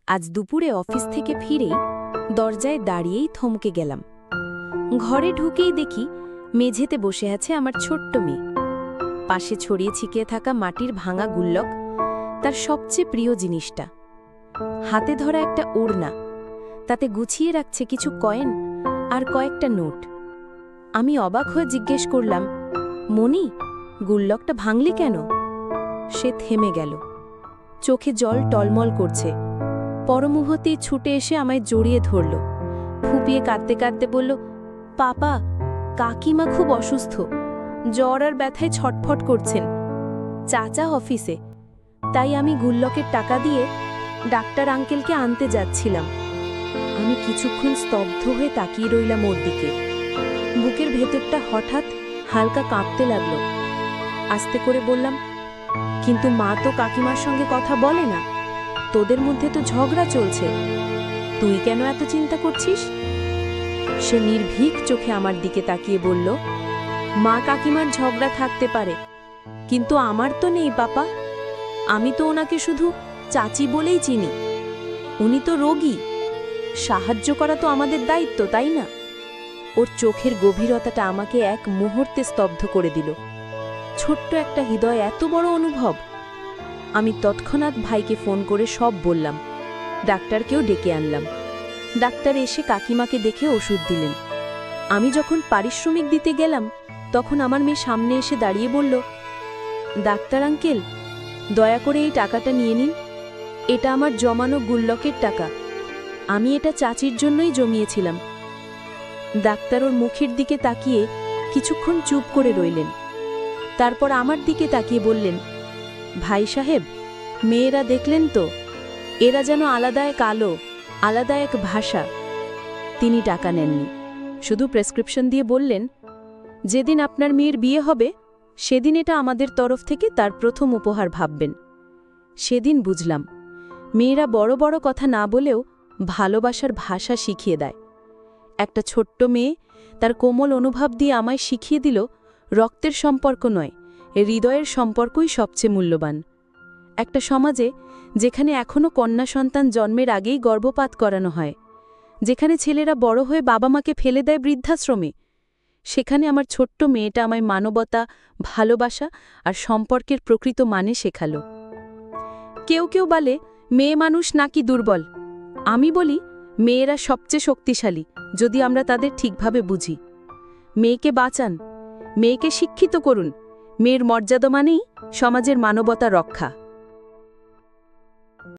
আজ দুপুরে অফিস থেকে ফিরেই দরজায় দাঁড়িয়েই থমকে গেলাম। ঘরে ঢুকেই দেখি মেঝেতে বসে আছে আমার ছোট্ট মেয়ে। পাশে ছড়িয়ে ছিটিয়ে থাকা মাটির ভাঙা গুল্লক, তার সবচেয়ে প্রিয় জিনিসটা। হাতে ধরা একটা ওড়না, তাতে গুছিয়ে রাখছে কিছু কয়েন আর কয়েকটা নোট। আমি অবাক হয়ে জিজ্ঞেস করলাম, মনি, গুল্লকটা ভাঙলি কেন? সে থেমে গেল, চোখে জল টলমল করছে। পরমুহূর্তেই ছুটে এসে আমায় জড়িয়ে ধরল, ফুপিয়ে কাঁদতে কাঁদতে বলল, পাপা, কাকিমা খুব অসুস্থ, জ্বর আর ব্যথায় ছটফট করছেন, চাচা অফিসে, তাই আমি গুল্লকের টাকা দিয়ে ডাক্তার আঙ্কেলকে আনতে যাচ্ছিলাম। আমি কিছুক্ষণ স্তব্ধ হয়ে তাকিয়ে রইলাম ওর দিকে। বুকের ভেতরটা হঠাৎ হালকা কাঁপতে লাগলো। আস্তে করে বললাম, কিন্তু মা তো কাকিমার সঙ্গে কথা বলে না, তোদের মধ্যে তো ঝগড়া চলছে, তুই কেন এত চিন্তা করছিস? সে নির্ভীক চোখে আমার দিকে তাকিয়ে বলল, মা কাকিমার ঝগড়া থাকতে পারে, কিন্তু আমার তো নেই পাপা। আমি তো ওনাকে শুধু চাচি বলেই চিনি। উনি তো রোগী, সাহায্য করা তো আমাদের দায়িত্ব, তাই না? ওর চোখের গভীরতাটা আমাকে এক মুহূর্তে স্তব্ধ করে দিল। ছোট্ট একটা হৃদয়, এত বড় অনুভব। আমি তৎক্ষণাৎ ভাইকে ফোন করে সব বললাম। ডাক্তারকেও ডেকে আনলাম। ডাক্তার এসে কাকিমাকে দেখে ওষুধ দিলেন। আমি যখন পারিশ্রমিক দিতে গেলাম, তখন আমার মেয়ে সামনে এসে দাঁড়িয়ে বলল, ডাক্তার আঙ্কেল, দয়া করে এই টাকাটা নিয়ে নিন, এটা আমার জমানো গুল্লকের টাকা, আমি এটা চাচির জন্যই জমিয়েছিলাম। ডাক্তার ওর মুখের দিকে তাকিয়ে কিছুক্ষণ চুপ করে রইলেন। তারপর আমার দিকে তাকিয়ে বললেন, ভাই সাহেব, মেয়েরা দেখলেন তো, এরা যেন আলাদা এক আলো, আলাদা এক ভাষা। তিনি টাকা নেননি, শুধু প্রেসক্রিপশন দিয়ে বললেন, যেদিন আপনার মেয়ের বিয়ে হবে সেদিন এটা আমাদের তরফ থেকে তার প্রথম উপহার ভাববেন। সেদিন বুঝলাম, মেয়েরা বড় বড় কথা না বলেও ভালোবাসার ভাষা শিখিয়ে দেয়। একটা ছোট্ট মেয়ে তার কোমল অনুভব দিয়ে আমায় শিখিয়ে দিল, রক্তের সম্পর্ক নয়, হৃদয়ের সম্পর্কই সবচেয়ে মূল্যবান। একটা সমাজে যেখানে এখনও কন্যা সন্তান জন্মের আগেই গর্ভপাত করানো হয়, যেখানে ছেলেরা বড় হয়ে বাবা মাকে ফেলে দেয় বৃদ্ধাশ্রমে, সেখানে আমার ছোট্ট মেয়েটা আমায় মানবতা, ভালোবাসা আর সম্পর্কের প্রকৃত মানে শেখালো। কেউ কেউ বলে মেয়ে মানুষ নাকি দুর্বল। আমি বলি, মেয়েরা সবচেয়ে শক্তিশালী, যদি আমরা তাদের ঠিকভাবে বুঝি। মেয়েকে বাঁচান, মেয়েকে শিক্ষিত করুন। মেয়ের মর্যাদা মানেই সমাজের মানবতা রক্ষা।